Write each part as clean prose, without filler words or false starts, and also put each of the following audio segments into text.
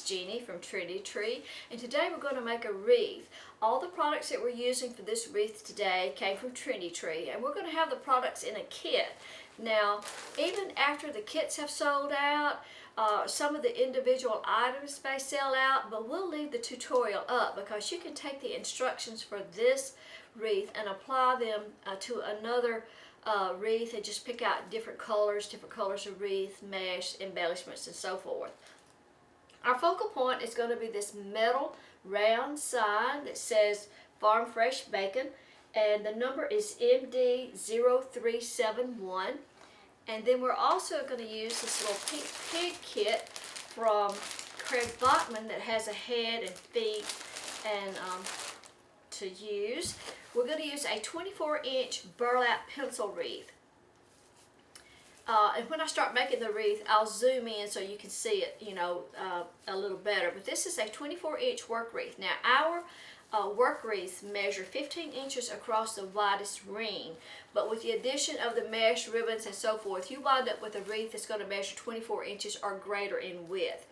Jeannie from Trendy, and today we're going to make a wreath. All the products that we're using for this wreath today came from Trendy, and we're going to have the products in a kit. Now, even after the kits have sold out, some of the individual items may sell out, but we'll leave the tutorial up because you can take the instructions for this wreath and apply them to another wreath and just pick out different colors of wreath, mesh, embellishments, and so forth. Our focal point is going to be this metal round sign that says Farm Fresh Bacon, and the number is MD0371. And then we're also going to use this little pig kit from Craig Bachman that has a head and feet and to use. We're going to use a 24-inch burlap pencil wreath. And when I start making the wreath, I'll zoom in so you can see it, a little better. But this is a 24-inch work wreath. Now, our work wreaths measure 15 inches across the widest ring. But with the addition of the mesh, ribbons, and so forth, you wind up with a wreath that's going to measure 24 inches or greater in width.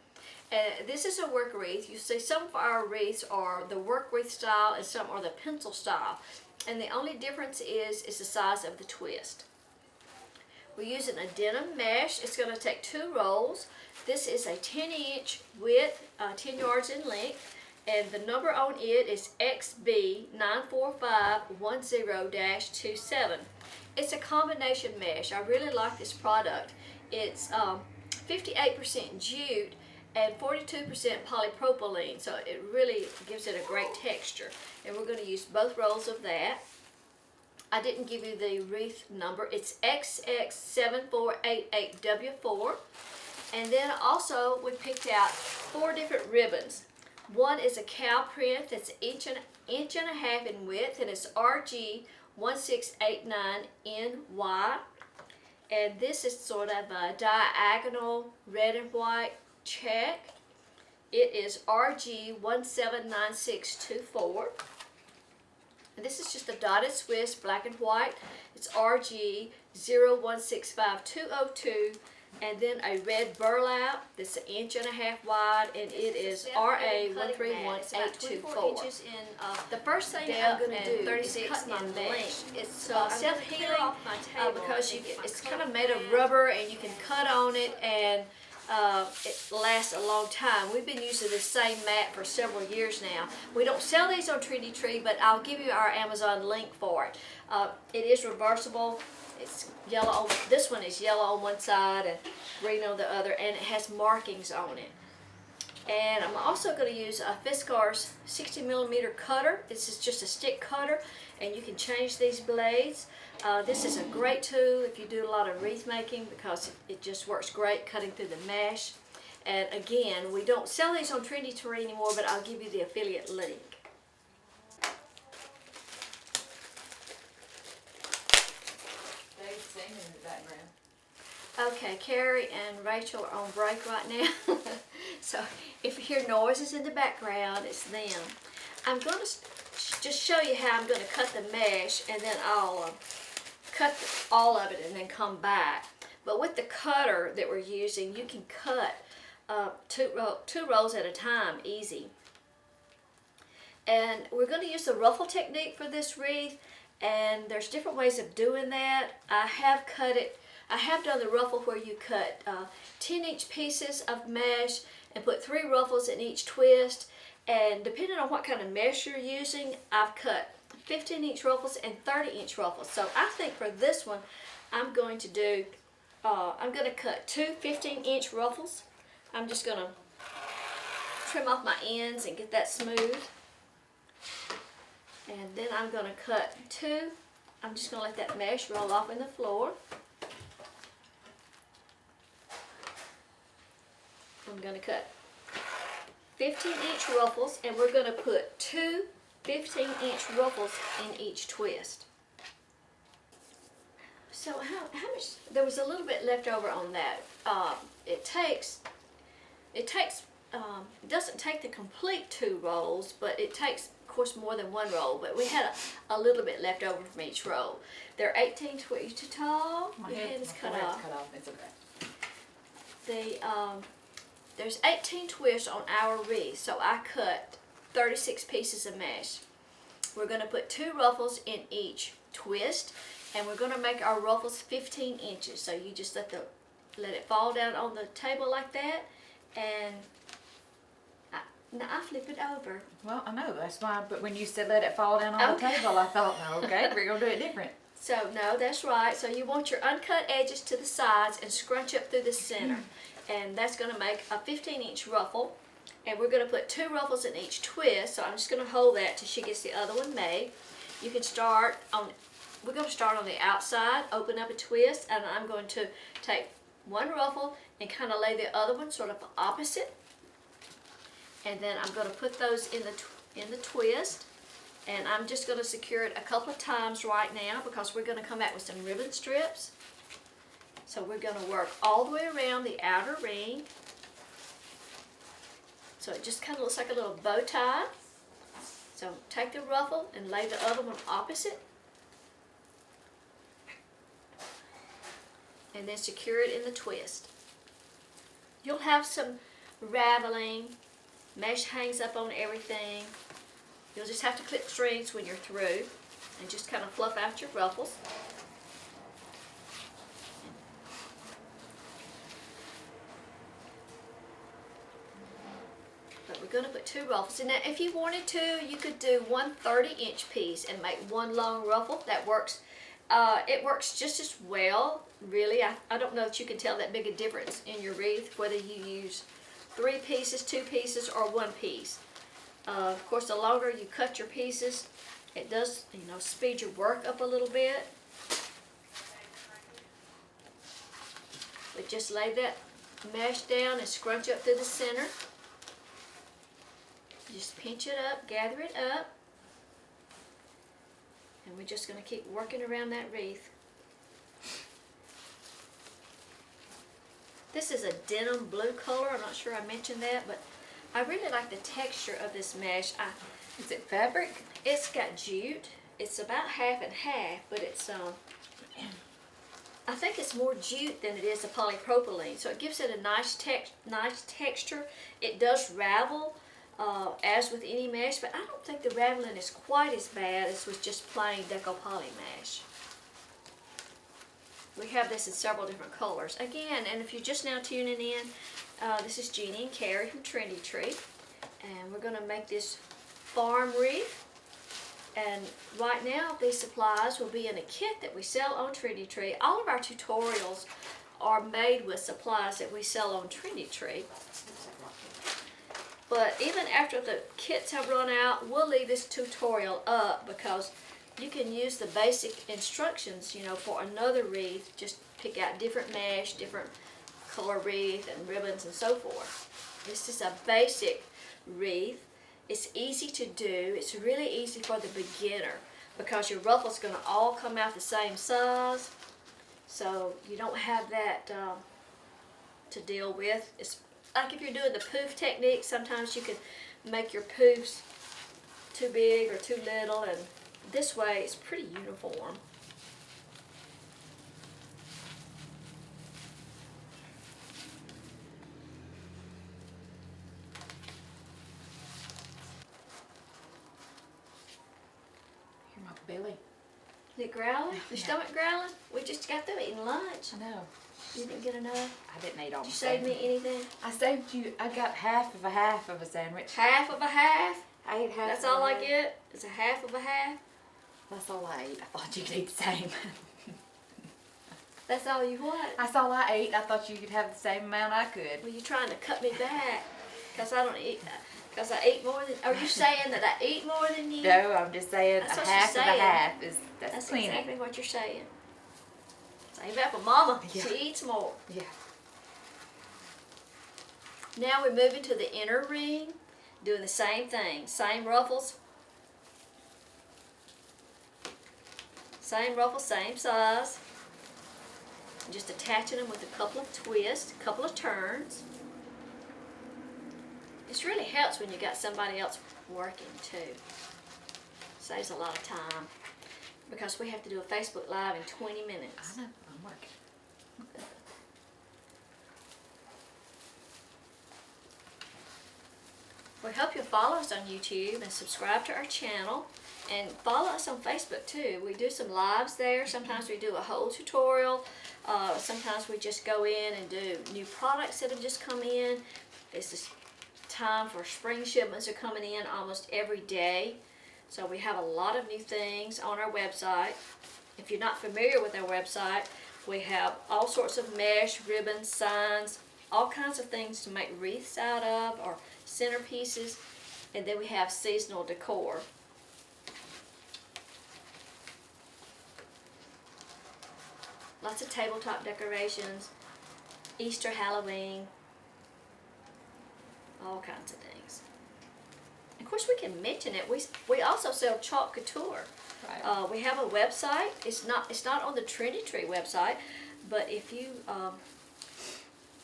And this is a work wreath. You see, some of our wreaths are the work wreath style and some are the pencil style. And the only difference is the size of the twist. We're using a denim mesh. It's going to take 2 rolls. This is a 10-inch width, 10 yards in length, and the number on it is XB94510-27. It's a combination mesh. I really like this product. It's 58% jute and 42% polypropylene, so it really gives it a great texture. And we're going to use both rolls of that. I didn't give you the wreath number. It's XX7488W4. And then also we picked out 4 different ribbons. One is a cow print that's an inch and a half in width, and it's RG1689NY. And this is sort of a diagonal red and white check. It is RG179624. And this is just a dotted Swiss, black and white. It's RG0165202. And then a red burlap that's an inch and a half wide, and it is RA131824. The first thing I'm going to do is cut my mesh. It's self-healing because it's kind of made of rubber, and you can cut on it, and it lasts a long time. We've been using this same mat for several years now. We don't sell these on Trendy, but I'll give you our Amazon link for it. It is reversible. It's yellow on, this one is yellow on one side and green on the other, and it has markings on it. And I'm also going to use a Fiskars 60mm cutter. This is just a stick cutter, and you can change these blades. This is a great tool if you do a lot of wreath making because it just works great cutting through the mesh. And again, we don't sell these on Trendy anymore, but I'll give you the affiliate link. In the background. Okay, Carrie and Rachel are on break right now. So if you hear noises in the background, it's them. I'm going to just show you how I'm going to cut the mesh, and then I'll cut all of it and then come back. But with the cutter that we're using, you can cut two rolls at a time, easy. And we're going to use the ruffle technique for this wreath. And there's different ways of doing that. I have done the ruffle where you cut 10-inch pieces of mesh and put 3 ruffles in each twist. And depending on what kind of mesh you're using, I've cut 15-inch ruffles and 30-inch ruffles. So I think for this one, I'm going to cut 2 15-inch ruffles. I'm just going to trim off my ends and get that smooth. And then I'm going to cut 2. I'm just going to let that mesh roll off in the floor. I'm going to cut 15-inch ruffles, and we're going to put 2 15-inch ruffles in each twist. So how much? There was a little bit left over on that. It doesn't take the complete 2 rolls, but it takes, of course, more than 1 roll. But we had a little bit left over from each roll. They're 18 too tall. My Your head is cut head's off. cut off. It's okay. there's 18 twists on our wreath, so I cut 36 pieces of mesh. We're going to put 2 ruffles in each twist, and we're going to make our ruffles 15 inches. So you just let it fall down on the table like that, and now I flip it over. Well, I know, that's why, but when you said let it fall down on the table, I thought, okay, we're going to do it different. So, no, that's right. So you want your uncut edges to the sides and scrunch up through the center. And that's going to make a 15-inch ruffle. And we're going to put 2 ruffles in each twist. So I'm just going to hold that till she gets the other one made. You can start on, we're going to start on the outside, open up a twist, and I'm going to take 1 ruffle and kind of lay the other one sort of opposite. And then I'm going to put those in the twist. And I'm just going to secure it a couple of times right now because we're going to come out with some ribbon strips. So we're going to work all the way around the outer ring. So it just kind of looks like a little bow tie. So take the ruffle and lay the other one opposite. And then secure it in the twist. You'll have some raveling. Mesh hangs up on everything. You'll just have to clip strings when you're through and just kind of fluff out your ruffles. But we're going to put 2 ruffles in. Now, if you wanted to, you could do 1 30-inch piece and make 1 long ruffle. That works. It works just as well, really. I don't know that you can tell that big a difference in your wreath, whether you use 3 pieces, 2 pieces, or 1 piece. Of course, the longer you cut your pieces, it does, speed your work up a little bit. But just lay that mesh down and scrunch up through the center. Just pinch it up, gather it up. And we're just going to keep working around that wreath. This is a denim blue color. I'm not sure I mentioned that, but I really like the texture of this mesh. Is it fabric? It's got jute. It's about half and half, but it's I think it's more jute than it is a polypropylene, so it gives it a nice texture. It does ravel, as with any mesh, but I don't think the raveling is quite as bad as with just plain deco poly mesh. We have this in several different colors. Again, and if you're just now tuning in, this is Jeannie and Carrie from Trendy, and we're going to make this farm wreath. And right now, these supplies will be in a kit that we sell on Trendy. All of our tutorials are made with supplies that we sell on Trendy. But even after the kits have run out, we'll leave this tutorial up because you can use the basic instructions, for another wreath. Just pick out different mesh, different color wreath and ribbons and so forth. This is a basic wreath. It's easy to do. It's really easy for the beginner because your ruffle's going to all come out the same size. So you don't have that to deal with. It's like if you're doing the poof technique, sometimes you can make your poofs too big or too little, and this way it's pretty uniform. Hear my belly. Is it growling? The stomach growling? We just got through eating lunch. I know. You didn't get enough? I didn't eat all. Did you save me anything? I saved you. I got half of a sandwich. Half of a half? I ate half. That's all I get? It's a half of a half? That's all I ate. I thought you could eat the same. That's all you what? That's all I ate. I thought you could have the same amount I could. Well, you're trying to cut me back because I don't eat. Because I eat more than. Are you saying that I eat more than you? No, I'm just saying That's a what half she's of a saying. half is That's cleaning. exactly what you're saying. Same about for Mama. Yeah. She eats more. Yeah. Now we're moving to the inner ring, doing the same thing. Same ruffles. Same ruffles, same size. Just attaching them with a couple of twists, a couple of turns. This really helps when you got somebody else working too. Saves a lot of time because we have to do a Facebook Live in 20 minutes. I know, I'm working. We hope you'll follow us on YouTube and subscribe to our channel. And follow us on Facebook too. We do some lives there. Sometimes we do a whole tutorial. Sometimes we just go in and do new products that have just come in. It's this time for spring shipments are coming in almost every day. So we have a lot of new things on our website. If you're not familiar with our website, we have all sorts of mesh, ribbons, signs, all kinds of things to make wreaths out of or centerpieces. And then we have seasonal decor. Lots of tabletop decorations, Easter, Halloween, all kinds of things. Of course, we can mention it. We also sell chalk couture. Right. We have a website. It's not on the Trendy Tree website, but if you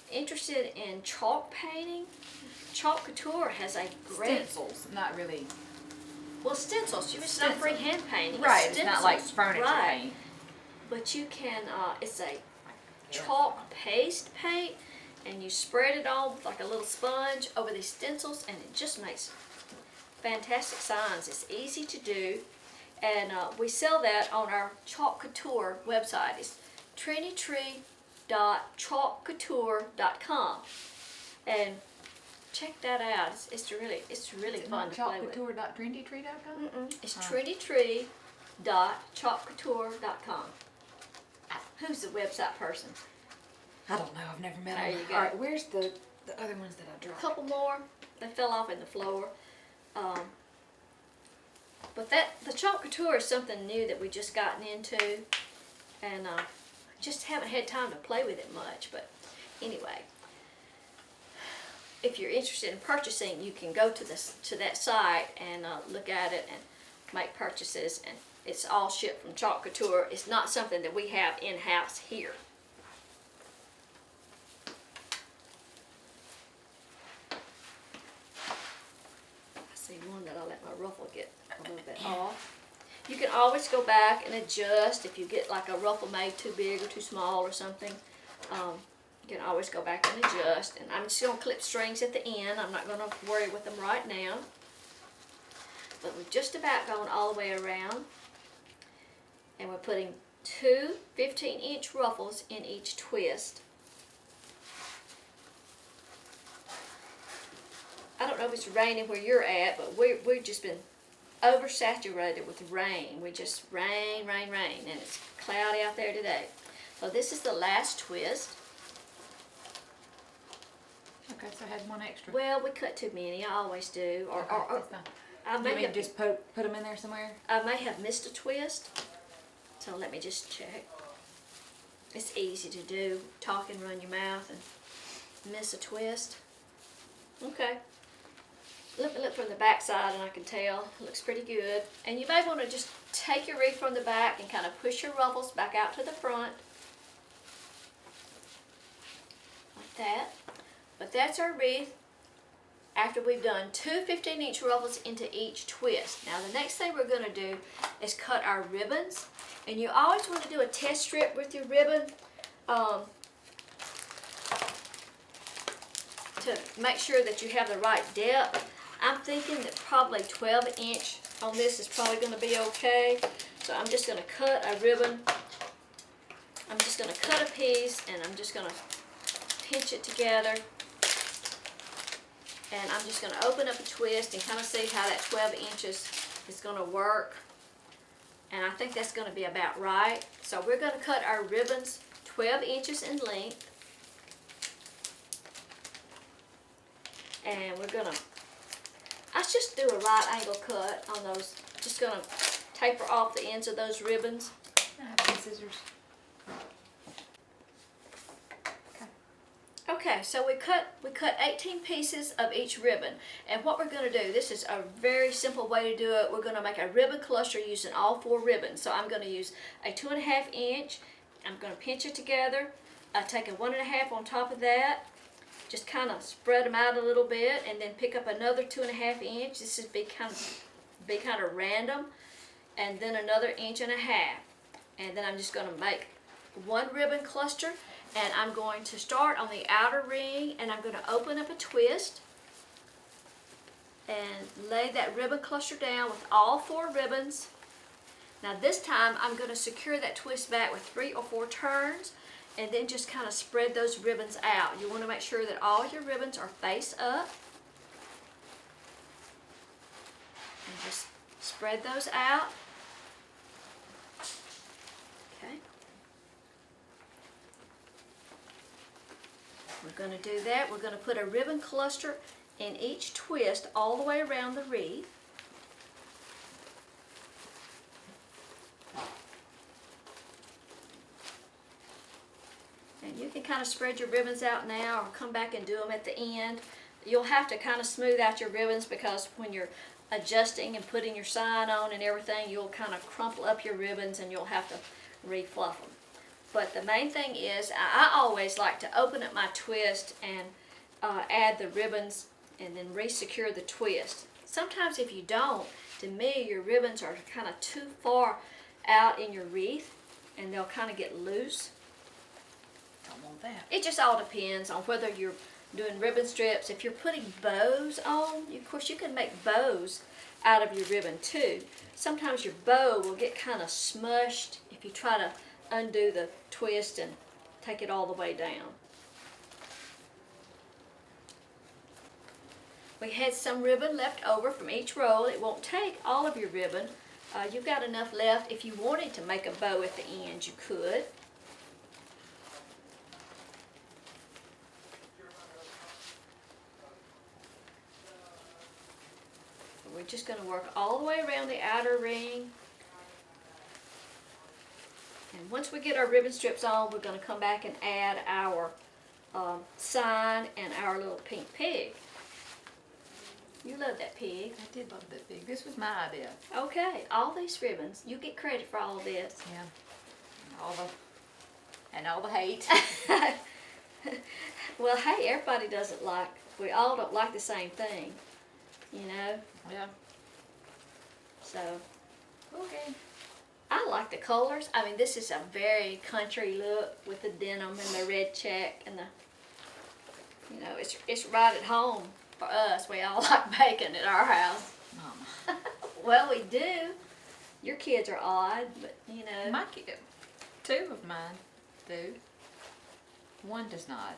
interested in chalk painting, chalk couture has a great Stencils, not really. well stencils. It's not freehand painting. Right, It's it's not like stencils. furniture Right. paint. But you can, it's a chalk paste paint, and you spread it on with like a little sponge over these stencils, and it just makes fantastic signs. It's easy to do, and we sell that on our chalk couture website. It's trendytree.chalkcouture.com, and check that out. It's really fun to play with. Chalkcouture.trendytree.com? It's trendytree.chalkcouture.com. Who's the website person? I don't know. I've never met There them. you go. All right, where's the other ones that I A dropped? couple more. They fell off in the floor. But the chalk couture is something new that we just gotten into, and just haven't had time to play with it much. But anyway, if you're interested in purchasing, you can go to that site and look at it and make purchases. And it's all shipped from chalk couture. It's not something that we have in-house here. I see one that I'll let my ruffle get a little bit off. You can always go back and adjust if you get like a ruffle made too big or too small or something. You can always go back and adjust. And I'm just going to clip strings at the end. I'm not going to worry with them right now. But we've just about gone all the way around. And we're putting two 15-inch ruffles in each twist. I don't know if it's raining where you're at, but we've just been oversaturated with rain. We just rain, and it's cloudy out there today. So this is the last twist. Okay, so I had one extra. Well, we cut too many. I always do. Or That's fine. I You may mean have just put them in there somewhere? I may have missed a twist. So let me just check. It's easy to do. Talk and run your mouth and miss a twist. Okay. Look from the back side, and I can tell it looks pretty good. And you may want to just take your wreath from the back and kind of push your ruffles back out to the front. Like that. But that's our wreath after we've done two 15-inch ruffles into each twist. Now the next thing we're going to do is cut our ribbons. And you always want to do a test strip with your ribbon to make sure that you have the right depth. I'm thinking that probably 12-inch on this is probably going to be okay. So I'm just going to cut a ribbon. I'm just going to cut a piece, and I'm just going to pinch it together. And I'm just going to open up a twist and kind of see how that 12 inches is going to work. And I think that's going to be about right. So we're going to cut our ribbons 12 inches in length. And we're going to, let's just do a right angle cut on those. Just going to taper off the ends of those ribbons. I have some scissors. Okay, so we cut 18 pieces of each ribbon. And what we're going to do, this is a very simple way to do it. We're going to make a ribbon cluster using all 4 ribbons. So I'm going to use a 2.5 inch. I'm going to pinch it together. I take a 1.5 on top of that. Just kind of spread them out a little bit, and then pick up another 2.5 inch. This is be kind of random, and then another 1.5 inches. And then I'm just going to make one ribbon cluster. And I'm going to start on the outer ring, and I'm going to open up a twist. and lay that ribbon cluster down with all 4 ribbons. Now this time I'm going to secure that twist back with 3 or 4 turns, and then just kind of spread those ribbons out. You want to make sure that all your ribbons are face up. And just spread those out. Okay. We're going to do that. We're going to put a ribbon cluster in each twist all the way around the wreath. And you can kind of spread your ribbons out now or come back and do them at the end. You'll have to kind of smooth out your ribbons because when you're adjusting and putting your sign on and everything, you'll kind of crumple up your ribbons and you'll have to refluff them. But the main thing is, I always like to open up my twist and add the ribbons and then re-secure the twist. Sometimes if you don't, to me, your ribbons are kind of too far out in your wreath and they'll kind of get loose. Don't want that. It just all depends on whether you're doing ribbon strips. If you're putting bows on, of course you can make bows out of your ribbon too. Sometimes your bow will get kind of smushed if you try to undo the twist and take it all the way down. We had some ribbon left over from each roll. It won't take all of your ribbon. You've got enough left. If you wanted to make a bow at the end, you could. We're just going to work all the way around the outer ring. And once we get our ribbon strips on, we're going to come back and add our sign and our little pink pig. You love that pig. I did love that pig. This was my idea. Okay, all these ribbons. You get credit for all this. Yeah. And all the hate. Well, hey, everybody doesn't like, we all don't like the same thing, you know? Yeah. So, Okay. I like the colors. I mean, this is a very country look with the denim and the red check and the, you know, it's right at home for us. We all like bacon at our house. Mama. Well, we do. Your kids are odd, but, you know. My kid, 2 of mine do. 1 does not.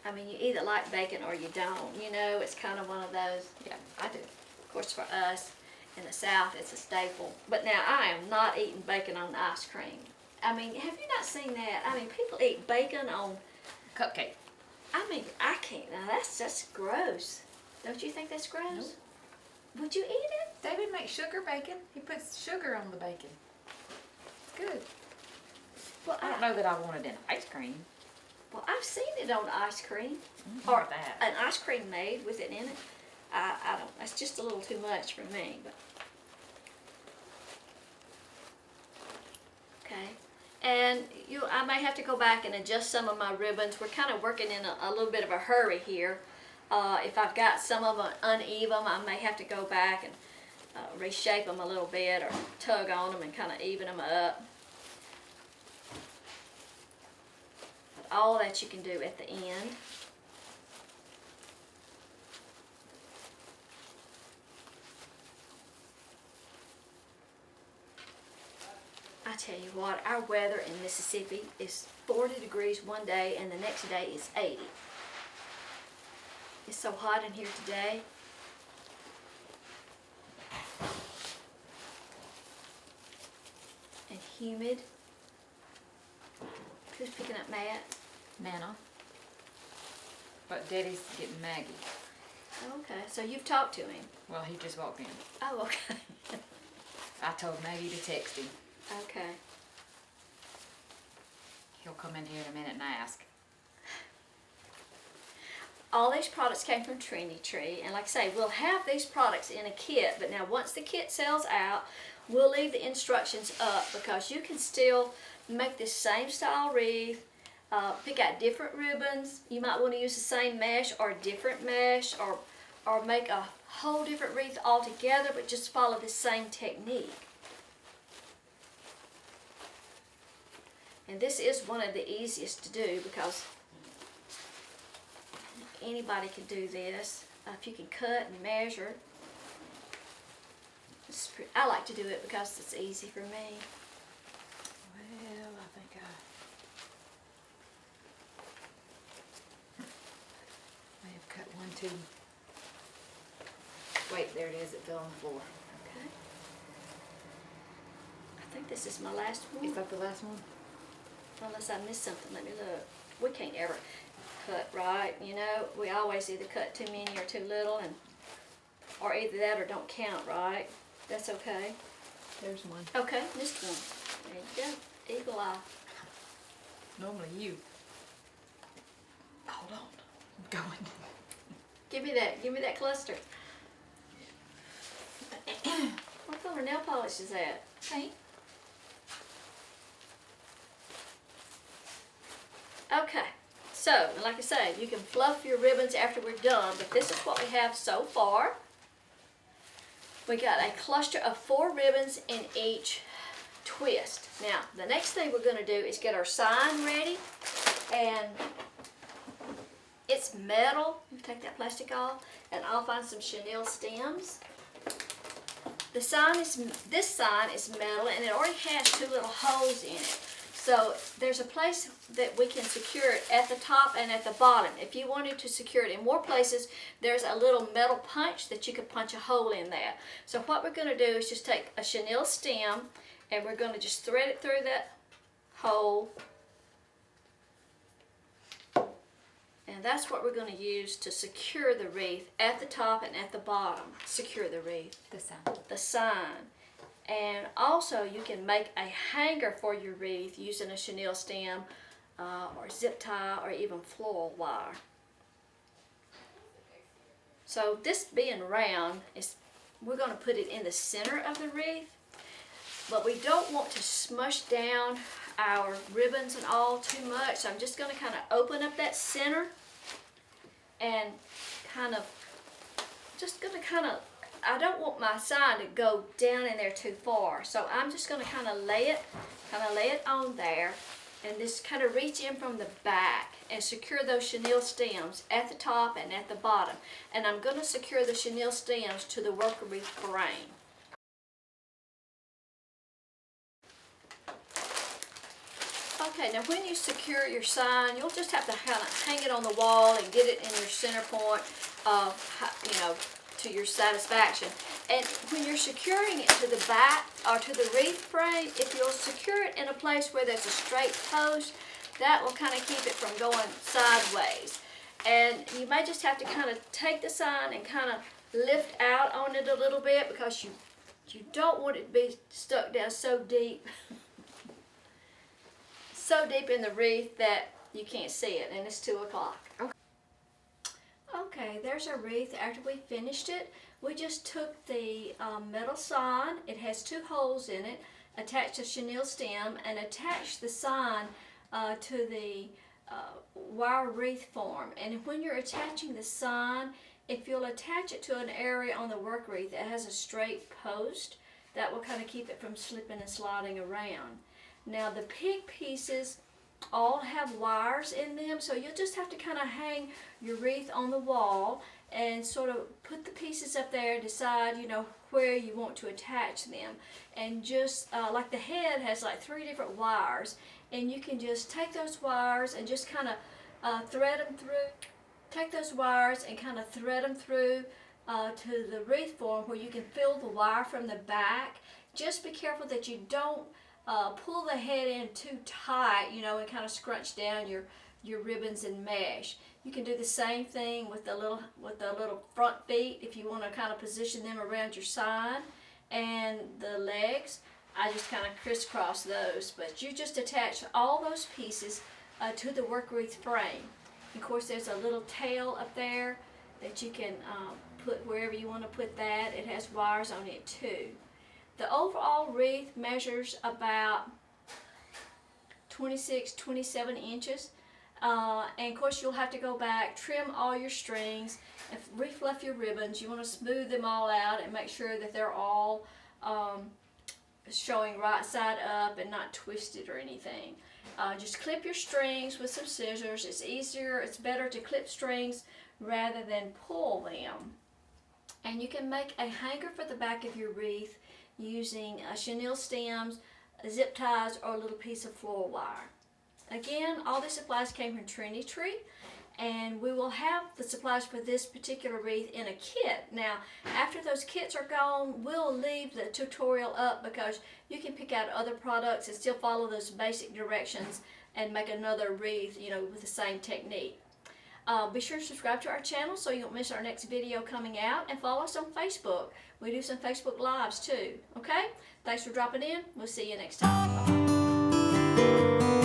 I mean, you either like bacon or you don't. You know, it's kind of one of those. Yeah, I do. Of course, for us in the South, it's a staple. But now, I am not eating bacon on ice cream. I mean, have you not seen that? I mean, people eat bacon on Cupcake. I mean, I can't. Now, that's just gross. Don't you think that's gross? Nope. Would you eat it? David makes sugar bacon. He puts sugar on the bacon. It's good. Well, I don't know that I want it in ice cream. Well, I've seen it on ice cream. Or that. An ice cream made with it in it. I don't. That's just a little too much for me. But okay. And I may have to go back and adjust some of my ribbons. We're kind of working in a little bit of a hurry here. If I've got some of them uneven, I may have to go back and reshape them a little bit or tug on them and kind of even them up. But all that you can do at the end. I tell you what, our weather in Mississippi is 40 degrees one day and the next day is 80. It's so hot in here today. And humid. Who's picking up Matt? Nana. But Daddy's getting Maggie. Okay, so you've talked to him. Well, he just walked in. Oh, okay. I told Maggie to text him. Okay. He'll come in here in a minute and ask. All these products came from Trendy, and like I say, we'll have these products in a kit, but now once the kit sells out, we'll leave the instructions up because you can still make this same style wreath, pick out different ribbons. You might want to use the same mesh or a different mesh, or make a whole different wreath altogether, but just follow the same technique. And this is one of the easiest to do because anybody can do this. If you can cut and measure. I like to do it because it's easy for me. Well, I think I have cut one too. Wait, there it is. It fell on the floor. Okay. I think this is my last one. Is that the last one? Unless I missed something, let me look. We can't ever cut right, you know. We always either cut too many or too little, or either that or don't count right. That's okay. There's one. Okay, missed one. There you go. Eagle eye. Normally you. Hold on. I'm going. Give me that. Give me that cluster. What color nail polish is that? Paint. Okay, so like I say, you can fluff your ribbons after we're done, but this is what we have so far. We got a cluster of 4 ribbons in each twist. Now, the next thing we're going to do is get our sign ready, and it's metal. Take that plastic off, and I'll find some chenille stems. This sign is metal, and it already has 2 little holes in it. So there's a place that we can secure it at the top and at the bottom. If you wanted to secure it in more places, there's a little metal punch that you could punch a hole in there. So what we're going to do is just take a chenille stem, and we're going to just thread it through that hole. And that's what we're going to use to secure the wreath at the top and at the bottom. Secure the wreath. The sign. The sign. And also you can make a hanger for your wreath using a chenille stem or zip tie or even floral wire. So this being round, we're going to put it in the center of the wreath, but we don't want to smush down our ribbons and all too much. So I'm just going to kind of open up that center and I don't want my sign to go down in there too far. So I'm just going to kind of lay it on there, and just kind of reach in from the back and secure those chenille stems at the top and at the bottom. And I'm going to secure the chenille stems to the worker wreath frame. Okay, now when you secure your sign, you'll just have to kind of hang it on the wall and get it in your center point, to your satisfaction. And when you're securing it to the back or to the wreath frame, if you'll secure it in a place where there's a straight post, that will kind of keep it from going sideways. And you may just have to kind of take the sign and kind of lift out on it a little bit, because you don't want it to be stuck down so deep in the wreath that you can't see it, and it's 2 o'clock. Okay, there's our wreath. After we finished it, we just took the metal sign. It has 2 holes in it, attached a chenille stem, and attached the sign to the wire wreath form. And when you're attaching the sign, if you'll attach it to an area on the work wreath that has a straight post, that will kind of keep it from slipping and sliding around. Now the pig pieces all have wires in them, so you'll just have to kind of hang your wreath on the wall and sort of put the pieces up there and decide, where you want to attach them. And just like the head has like 3 different wires, and you can just take those wires and just kind of thread them through. Take those wires and kind of thread them through to the wreath form where you can feel the wire from the back. Just be careful that you don't pull the head in too tight, and kind of scrunch down your ribbons and mesh. You can do the same thing with the little front feet if you want to kind of position them around your sign, and the legs. I just kind of crisscross those, but you just attach all those pieces to the work wreath frame. Of course, there's a little tail up there that you can put wherever you want to put that. It has wires on it too. The overall wreath measures about 26-27 inches. And of course you'll have to go back, trim all your strings, and refluff your ribbons. You want to smooth them all out and make sure that they're all showing right side up and not twisted or anything. Just clip your strings with some scissors. It's easier, it's better to clip strings rather than pull them. And you can make a hanger for the back of your wreath using chenille stems, zip ties, or a little piece of floral wire. Again, all the supplies came from Trendy, and we will have the supplies for this particular wreath in a kit. Now, after those kits are gone, we'll leave the tutorial up because you can pick out other products and still follow those basic directions and make another wreath, with the same technique. Be sure to subscribe to our channel so you don't miss our next video coming out, and follow us on Facebook. We do some Facebook Lives too, okay? Thanks for dropping in. We'll see you next time. Bye-bye.